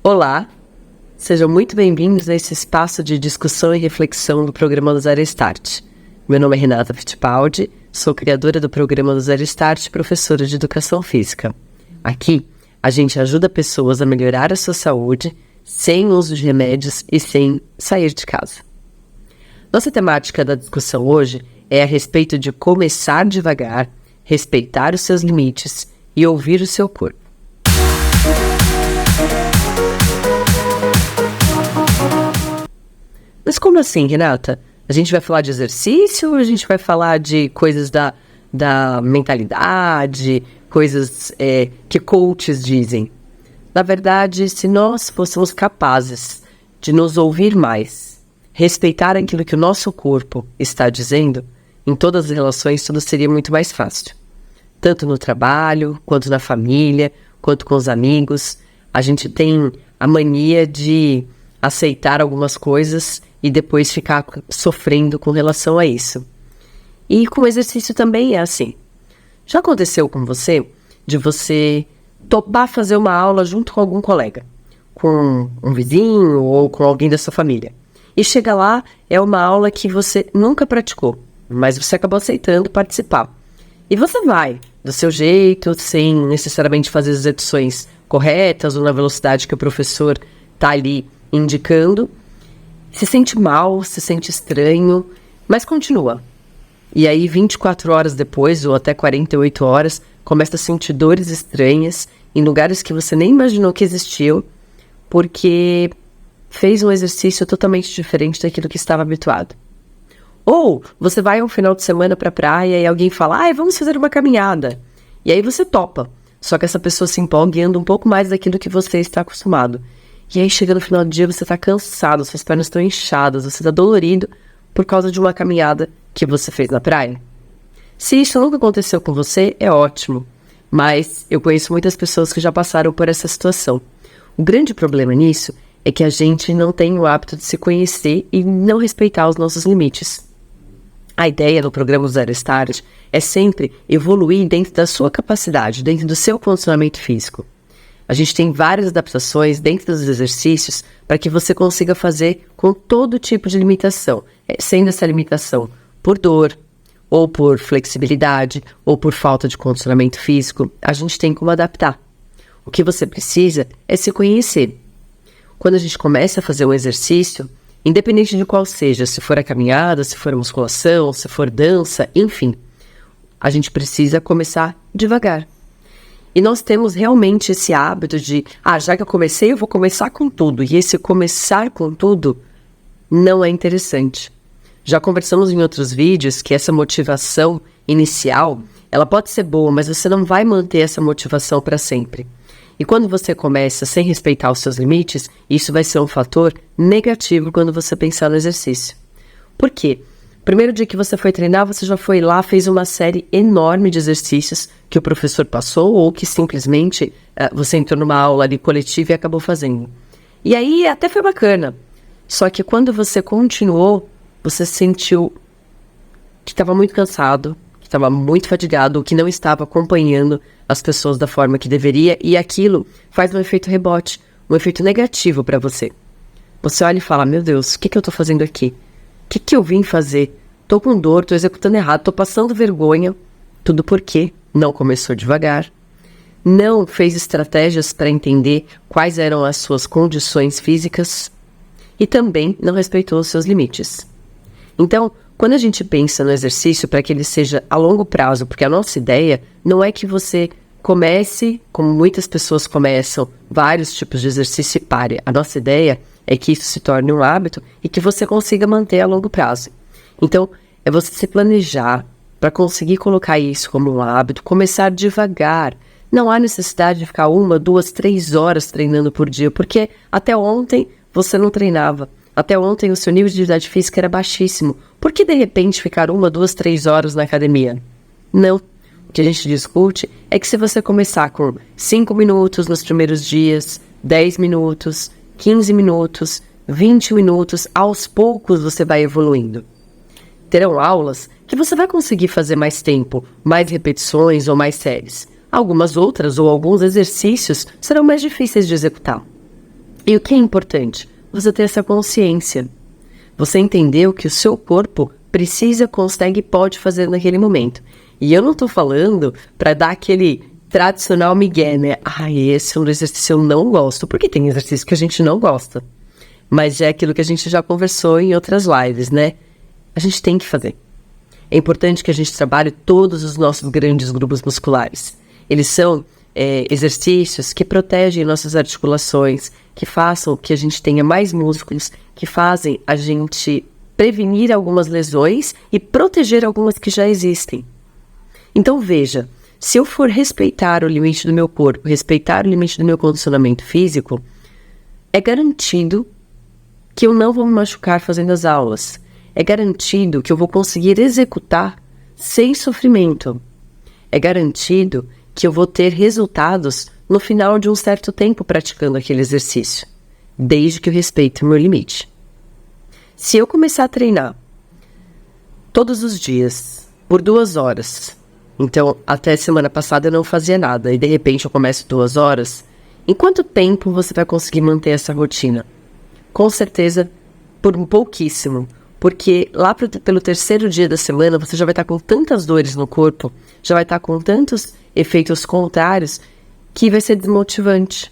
Olá, sejam muito bem-vindos a esse espaço de discussão e reflexão do programa do Zero Start. Meu nome é Renata Fittipaldi, sou criadora do programa do Zero Start e professora de Educação Física. Aqui, a gente ajuda pessoas a melhorar a sua saúde sem uso de remédios e sem sair de casa. Nossa temática da discussão hoje é a respeito de começar devagar, respeitar os seus limites e ouvir o seu corpo. Mas como assim, Renata? A gente vai falar de exercício ou a gente vai falar de coisas da mentalidade, coisas que coaches dizem? Na verdade, se nós fôssemos capazes de nos ouvir mais, respeitar aquilo que o nosso corpo está dizendo, em todas as relações tudo seria muito mais fácil. Tanto no trabalho, quanto na família, quanto com os amigos. A gente tem a mania de aceitar algumas coisas e depois ficar sofrendo com relação a isso. E com o exercício também é assim. Já aconteceu com você de você topar fazer uma aula junto com algum colega, com um vizinho ou com alguém da sua família? E chega lá, é uma aula que você nunca praticou, mas você acabou aceitando participar. E você vai, do seu jeito, sem necessariamente fazer as execuções corretas ou na velocidade que o professor está ali indicando. Se sente mal, se sente estranho, mas continua. E aí 24 horas depois, ou até 48 horas, começa a sentir dores estranhas em lugares que você nem imaginou que existiam, porque fez um exercício totalmente diferente daquilo que estava habituado. Ou você vai um final de semana para a praia e alguém fala, vamos fazer uma caminhada. E aí você topa, só que essa pessoa se empolga e anda um pouco mais daquilo que você está acostumado. E aí chega no final do dia, você está cansado, suas pernas estão inchadas, você está dolorido por causa de uma caminhada que você fez na praia. Se isso nunca aconteceu com você, é ótimo. Mas eu conheço muitas pessoas que já passaram por essa situação. O grande problema nisso é que a gente não tem o hábito de se conhecer e não respeitar os nossos limites. A ideia no programa Zero Start é sempre evoluir dentro da sua capacidade, dentro do seu condicionamento físico. A gente tem várias adaptações dentro dos exercícios para que você consiga fazer com todo tipo de limitação, sendo essa limitação por dor, ou por flexibilidade, ou por falta de condicionamento físico, a gente tem como adaptar. O que você precisa é se conhecer. Quando a gente começa a fazer um exercício, independente de qual seja, se for a caminhada, se for a musculação, se for dança, enfim, a gente precisa começar devagar. E nós temos realmente esse hábito de, já que eu comecei, eu vou começar com tudo. E esse começar com tudo não é interessante. Já conversamos em outros vídeos que essa motivação inicial, ela pode ser boa, mas você não vai manter essa motivação para sempre. E quando você começa sem respeitar os seus limites, isso vai ser um fator negativo quando você pensar no exercício. Por quê? Primeiro dia que você foi treinar, você já foi lá, fez uma série enorme de exercícios que o professor passou ou que simplesmente você entrou numa aula ali coletiva e acabou fazendo. E aí até foi bacana. Só que quando você continuou, você sentiu que estava muito cansado, que estava muito fadigado, ou que não estava acompanhando as pessoas da forma que deveria, e aquilo faz um efeito rebote, um efeito negativo para você. Você olha e fala, meu Deus, o que eu estou fazendo aqui? O que eu vim fazer? Tô com dor, tô executando errado, tô passando vergonha. Tudo porque não começou devagar, não fez estratégias para entender quais eram as suas condições físicas e também não respeitou os seus limites. Então, quando a gente pensa no exercício para que ele seja a longo prazo, porque a nossa ideia não é que você comece, como muitas pessoas começam, vários tipos de exercício e pare. A nossa ideia é que isso se torne um hábito e que você consiga manter a longo prazo. Então, é você se planejar para conseguir colocar isso como um hábito, começar devagar. Não há necessidade de ficar 1, 2, 3 horas treinando por dia, porque até ontem você não treinava. Até ontem o seu nível de atividade física era baixíssimo. Por que de repente ficar 1, 2, 3 horas na academia? Não. O que a gente discute é que se você começar com 5 minutos nos primeiros dias, 10 minutos, 15 minutos, 20 minutos, aos poucos você vai evoluindo. Terão aulas que você vai conseguir fazer mais tempo, mais repetições ou mais séries. Algumas outras ou alguns exercícios serão mais difíceis de executar. E o que é importante? Você ter essa consciência. Você entendeu que o seu corpo precisa, consegue e pode fazer naquele momento. E eu não tô falando para dar aquele tradicional migué, né? Esse é um exercício que eu não gosto. Porque tem exercício que a gente não gosta. Mas é aquilo que a gente já conversou em outras lives, né? A gente tem que fazer. É importante que a gente trabalhe todos os nossos grandes grupos musculares. Eles são exercícios que protegem nossas articulações, que façam que a gente tenha mais músculos, que fazem a gente prevenir algumas lesões e proteger algumas que já existem. Então veja, se eu for respeitar o limite do meu corpo, respeitar o limite do meu condicionamento físico, é garantido que eu não vou me machucar fazendo as aulas. É garantido que eu vou conseguir executar sem sofrimento. É garantido que eu vou ter resultados no final de um certo tempo praticando aquele exercício, desde que eu respeite o meu limite. Se eu começar a treinar todos os dias, por 2 horas, então até semana passada eu não fazia nada, e de repente eu começo 2 horas, em quanto tempo você vai conseguir manter essa rotina? Com certeza, por um pouquíssimo. Porque lá pelo 3º dia da semana, você já vai estar com tantas dores no corpo, já vai estar com tantos efeitos contrários, que vai ser desmotivante.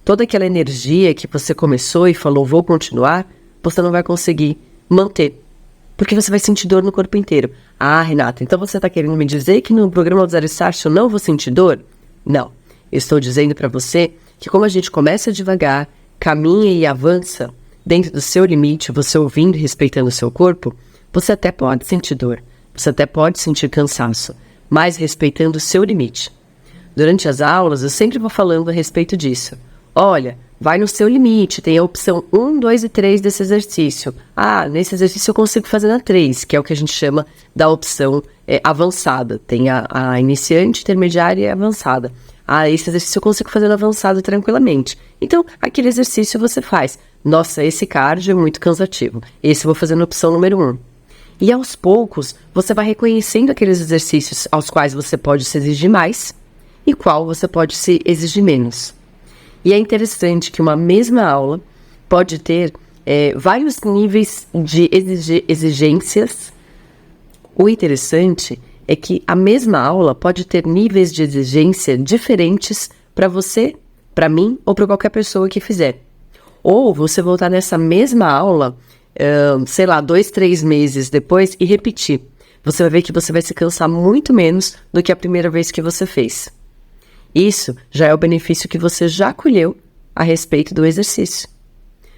Toda aquela energia que você começou e falou, vou continuar, você não vai conseguir manter. Porque você vai sentir dor no corpo inteiro. Renata, então você está querendo me dizer que no programa do Zero Start eu não vou sentir dor? Não. Eu estou dizendo para você que como a gente começa devagar, caminha e avança, dentro do seu limite, você ouvindo e respeitando o seu corpo, você até pode sentir dor, você até pode sentir cansaço, mas respeitando o seu limite. Durante as aulas, eu sempre vou falando a respeito disso. Olha, vai no seu limite, tem a opção 1, 2 e 3 desse exercício. Nesse exercício eu consigo fazer na 3, que é o que a gente chama da opção avançada. Tem a iniciante, intermediária e avançada. Esse exercício eu consigo fazer no avançado tranquilamente. Então, aquele exercício você faz. Nossa, esse cardio é muito cansativo. Esse eu vou fazer na opção número 1. E aos poucos, você vai reconhecendo aqueles exercícios aos quais você pode se exigir mais e qual você pode se exigir menos. E é interessante que uma mesma aula pode ter vários níveis de exigências. O interessante é que a mesma aula pode ter níveis de exigência diferentes para você, para mim ou para qualquer pessoa que fizer. Ou você voltar nessa mesma aula, 2, 3 meses depois e repetir. Você vai ver que você vai se cansar muito menos do que a primeira vez que você fez. Isso já é o benefício que você já colheu a respeito do exercício.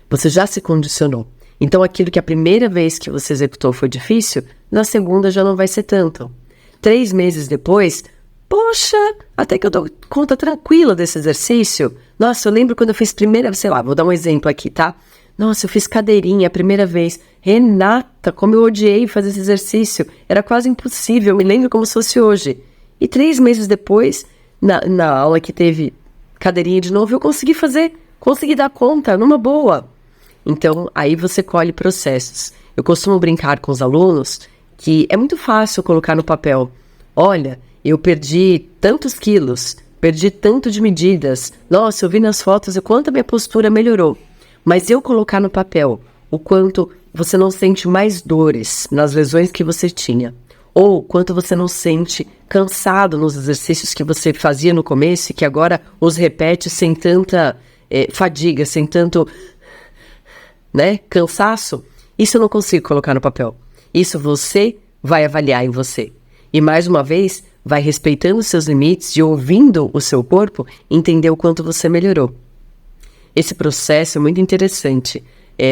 Você já se condicionou. Então aquilo que a primeira vez que você executou foi difícil, na segunda já não vai ser tanto. 3 meses depois, poxa, até que eu dou conta tranquila desse exercício. Nossa, eu lembro quando eu fiz vou dar um exemplo aqui, tá? Nossa, eu fiz cadeirinha a primeira vez. Renata, como eu odiei fazer esse exercício. Era quase impossível, eu me lembro como se fosse hoje. E 3 meses depois, na aula que teve cadeirinha de novo, eu consegui dar conta, numa boa. Então, aí você colhe processos. Eu costumo brincar com os alunos que é muito fácil colocar no papel. Olha, eu perdi tantos quilos, perdi tanto de medidas. Nossa, eu vi nas fotos o quanto a minha postura melhorou. Mas eu colocar no papel o quanto você não sente mais dores nas lesões que você tinha. Ou quanto você não sente cansado nos exercícios que você fazia no começo e que agora os repete sem tanta fadiga, sem tanto cansaço. Isso eu não consigo colocar no papel. Isso você vai avaliar em você. E mais uma vez, vai respeitando os seus limites e ouvindo o seu corpo, entender o quanto você melhorou. Esse processo é muito interessante.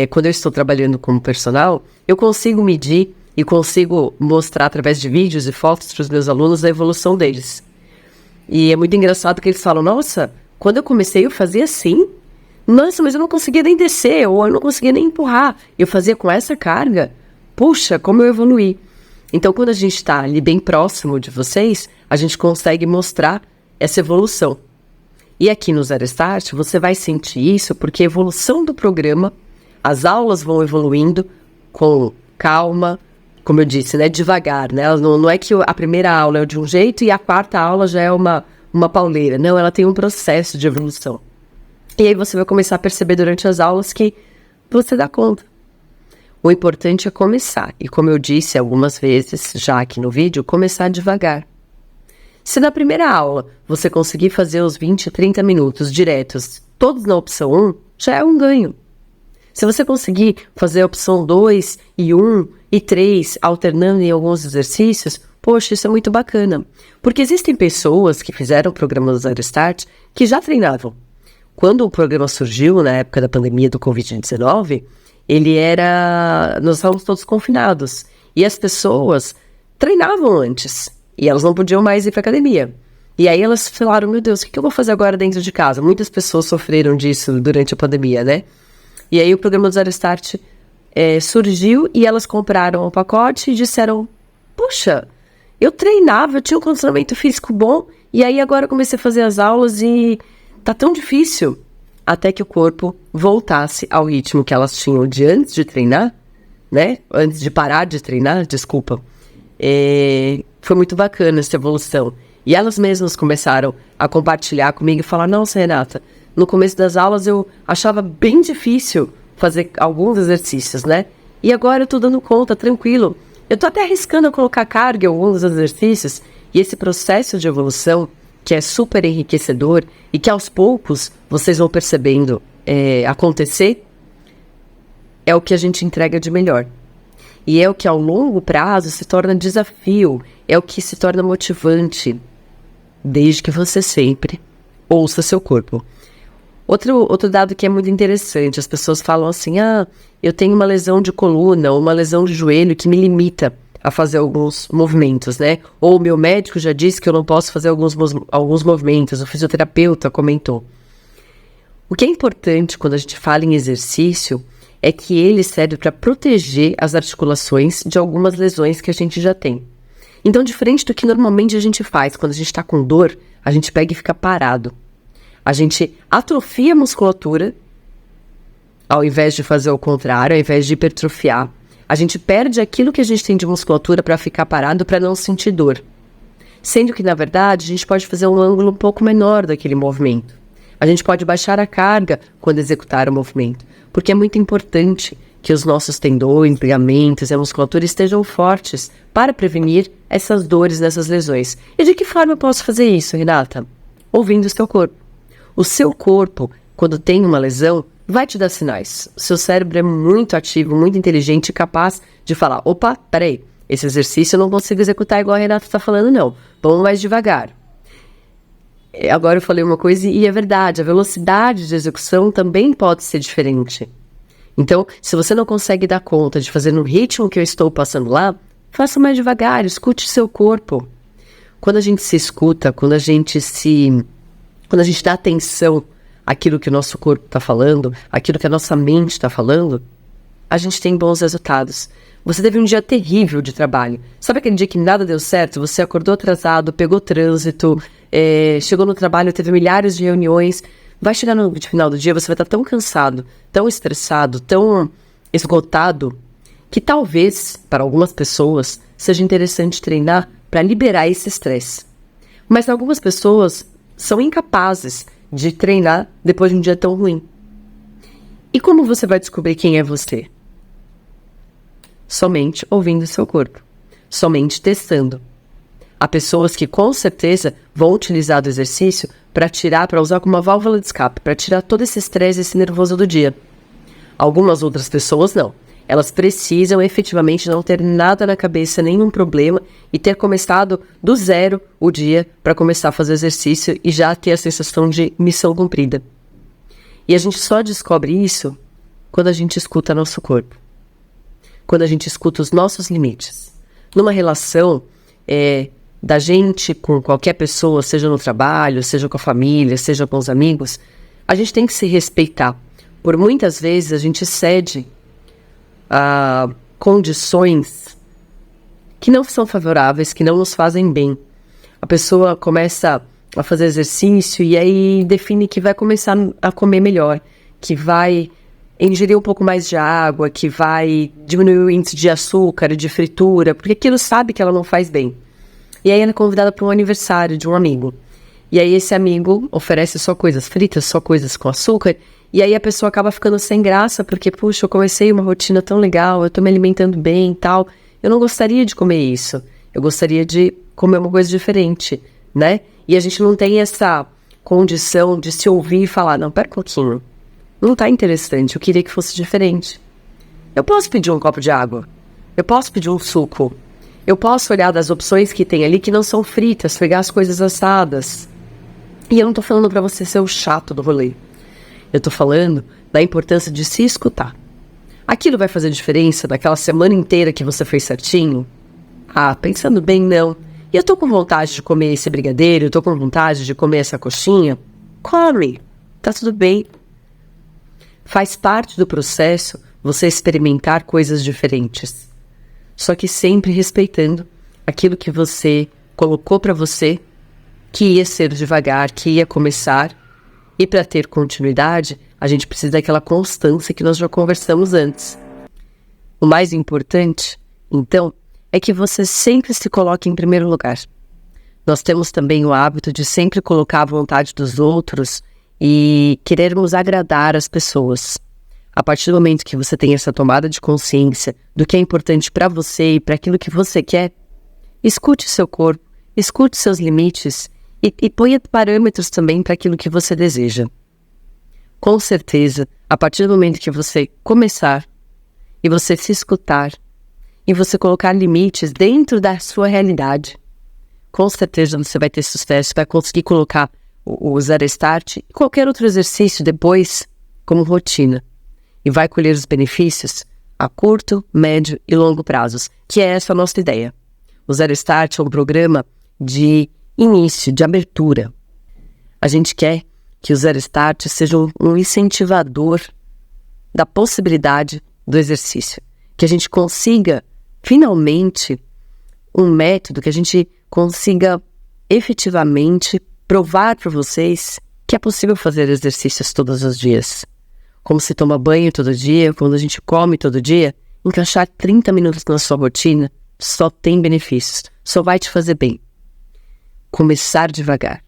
Quando eu estou trabalhando como personal, eu consigo medir e consigo mostrar através de vídeos e fotos para os meus alunos a evolução deles. E é muito engraçado que eles falam, nossa, quando eu comecei eu fazia assim. Nossa, mas eu não conseguia nem descer, ou eu não conseguia nem empurrar. Eu fazia com essa carga. Puxa, como eu evoluí. Então, quando a gente está ali bem próximo de vocês, a gente consegue mostrar essa evolução. E aqui no Zero Start, você vai sentir isso porque a evolução do programa, as aulas vão evoluindo com calma, como eu disse, devagar, Não é que a primeira aula é de um jeito e a quarta aula já é uma pauleira. Não, ela tem um processo de evolução. E aí você vai começar a perceber durante as aulas que você dá conta. O importante é começar. E como eu disse algumas vezes já aqui no vídeo, começar devagar. Se na primeira aula você conseguir fazer os 20, 30 minutos diretos, todos na opção 1, já é um ganho. Se você conseguir fazer a opção 2 e 1 e 3, alternando em alguns exercícios, poxa, isso é muito bacana. Porque existem pessoas que fizeram o programa do Zero Start que já treinavam. Quando o programa surgiu, na época da pandemia do Covid-19, nós estávamos todos confinados. E as pessoas treinavam antes. E elas não podiam mais ir para academia. E aí elas falaram, meu Deus, o que eu vou fazer agora dentro de casa? Muitas pessoas sofreram disso durante a pandemia, né? E aí o programa do Zero Start surgiu e elas compraram o pacote e disseram, puxa, eu treinava, eu tinha um condicionamento físico bom, e aí agora eu comecei a fazer as aulas e tá tão difícil. Até que o corpo voltasse ao ritmo que elas tinham de antes de treinar, né? Antes de parar de treinar, desculpa. Foi muito bacana essa evolução. E elas mesmas começaram a compartilhar comigo e falar, nossa, Renata, no começo das aulas eu achava bem difícil fazer alguns exercícios, né? E agora eu tô dando conta, tranquilo. Eu tô até arriscando a colocar carga em alguns exercícios. E esse processo de evolução, que é super enriquecedor e que aos poucos vocês vão percebendo acontecer, é o que a gente entrega de melhor. E é o que ao longo prazo se torna desafio, é o que se torna motivante, desde que você sempre ouça seu corpo. Outro dado que é muito interessante, as pessoas falam assim, eu tenho uma lesão de coluna ou uma lesão de joelho que me limita a fazer alguns movimentos, né? Ou o meu médico já disse que eu não posso fazer alguns movimentos, o fisioterapeuta comentou. O que é importante quando a gente fala em exercício é que ele serve para proteger as articulações de algumas lesões que a gente já tem. Então, diferente do que normalmente a gente faz quando a gente está com dor, a gente pega e fica parado. A gente atrofia a musculatura, ao invés de fazer o contrário, ao invés de hipertrofiar. A gente perde aquilo que a gente tem de musculatura para ficar parado, para não sentir dor. Sendo que, na verdade, a gente pode fazer um ângulo um pouco menor daquele movimento. A gente pode baixar a carga quando executar o movimento, porque é muito importante que os nossos tendões, ligamentos e a musculatura estejam fortes para prevenir essas dores, essas lesões. E de que forma eu posso fazer isso, Renata? Ouvindo o seu corpo. O seu corpo, quando tem uma lesão, vai te dar sinais. O seu cérebro é muito ativo, muito inteligente e capaz de falar, opa, peraí, esse exercício eu não consigo executar igual a Renata está falando, não. Vamos mais devagar. Agora eu falei uma coisa e é verdade, a velocidade de execução também pode ser diferente. Então, se você não consegue dar conta de fazer no ritmo que eu estou passando lá, faça mais devagar, escute seu corpo. Quando a gente se escuta, quando a gente dá atenção àquilo que o nosso corpo está falando, àquilo que a nossa mente está falando, a gente tem bons resultados. Você teve um dia terrível de trabalho. Sabe aquele dia que nada deu certo? Você acordou atrasado, pegou trânsito, chegou no trabalho, teve milhares de reuniões. Vai chegar no final do dia, você vai estar tão cansado, tão estressado, tão esgotado, que talvez, para algumas pessoas, seja interessante treinar para liberar esse estresse. Mas algumas pessoas são incapazes de treinar depois de um dia tão ruim. E como você vai descobrir quem é você? Somente ouvindo seu corpo. Somente testando. Há pessoas que com certeza vão utilizar do exercício para usar como uma válvula de escape, para tirar todo esse estresse, esse nervoso do dia. Algumas outras pessoas não. Elas precisam efetivamente não ter nada na cabeça, nenhum problema, e ter começado do zero o dia para começar a fazer exercício e já ter a sensação de missão cumprida. E a gente só descobre isso quando a gente escuta nosso corpo. Quando a gente escuta os nossos limites. Numa relação da gente com qualquer pessoa, seja no trabalho, seja com a família, seja com os amigos, a gente tem que se respeitar. Por muitas vezes a gente cede a condições que não são favoráveis, que não nos fazem bem. A pessoa começa a fazer exercício e aí define que vai começar a comer melhor, que vai ingerir um pouco mais de água, que vai diminuir o índice de açúcar, de fritura, porque aquilo sabe que ela não faz bem. E aí ela é convidada para um aniversário de um amigo. E aí esse amigo oferece só coisas fritas, só coisas com açúcar, e aí a pessoa acaba ficando sem graça, porque, puxa, eu comecei uma rotina tão legal, eu tô me alimentando bem e tal, eu não gostaria de comer isso, eu gostaria de comer uma coisa diferente, né? E a gente não tem essa condição de se ouvir e falar, não, pera um pouquinho, não tá interessante, eu queria que fosse diferente. Eu posso pedir um copo de água, eu posso pedir um suco, eu posso olhar das opções que tem ali que não são fritas, pegar as coisas assadas. E eu não tô falando pra você ser o chato do rolê. Eu tô falando da importância de se escutar. Aquilo vai fazer diferença daquela semana inteira que você fez certinho? Ah, pensando bem, não. E eu tô com vontade de comer esse brigadeiro, eu tô com vontade de comer essa coxinha? Come, tá tudo bem. Faz parte do processo você experimentar coisas diferentes. Só que sempre respeitando aquilo que você colocou pra você, que ia ser devagar, que ia começar. E para ter continuidade, a gente precisa daquela constância que nós já conversamos antes. O mais importante, então, é que você sempre se coloque em primeiro lugar. Nós temos também o hábito de sempre colocar a vontade dos outros e querermos agradar as pessoas. A partir do momento que você tem essa tomada de consciência do que é importante para você e para aquilo que você quer, escute o seu corpo, escute seus limites e ponha parâmetros também para aquilo que você deseja. Com certeza, a partir do momento que você começar e você se escutar e você colocar limites dentro da sua realidade, com certeza você vai ter sucesso, vai conseguir colocar o Zero Start e qualquer outro exercício depois como rotina. E vai colher os benefícios a curto, médio e longo prazos, que é essa a nossa ideia. O Zero Start é um programa de início, de abertura. A gente quer que o Zero Start seja um incentivador da possibilidade do exercício. Que a gente consiga, finalmente, um método que a gente consiga efetivamente provar para vocês que é possível fazer exercícios todos os dias. Como se toma banho todo dia, quando a gente come todo dia, encaixar 30 minutos na sua rotina só tem benefícios, só vai te fazer bem. Começar devagar,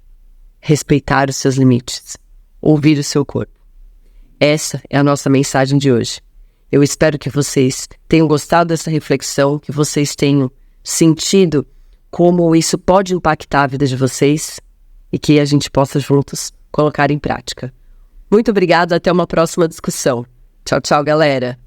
respeitar os seus limites, ouvir o seu corpo. Essa é a nossa mensagem de hoje. Eu espero que vocês tenham gostado dessa reflexão, que vocês tenham sentido como isso pode impactar a vida de vocês e que a gente possa juntos colocar em prática. Muito obrigada, até uma próxima discussão. Tchau, tchau, galera!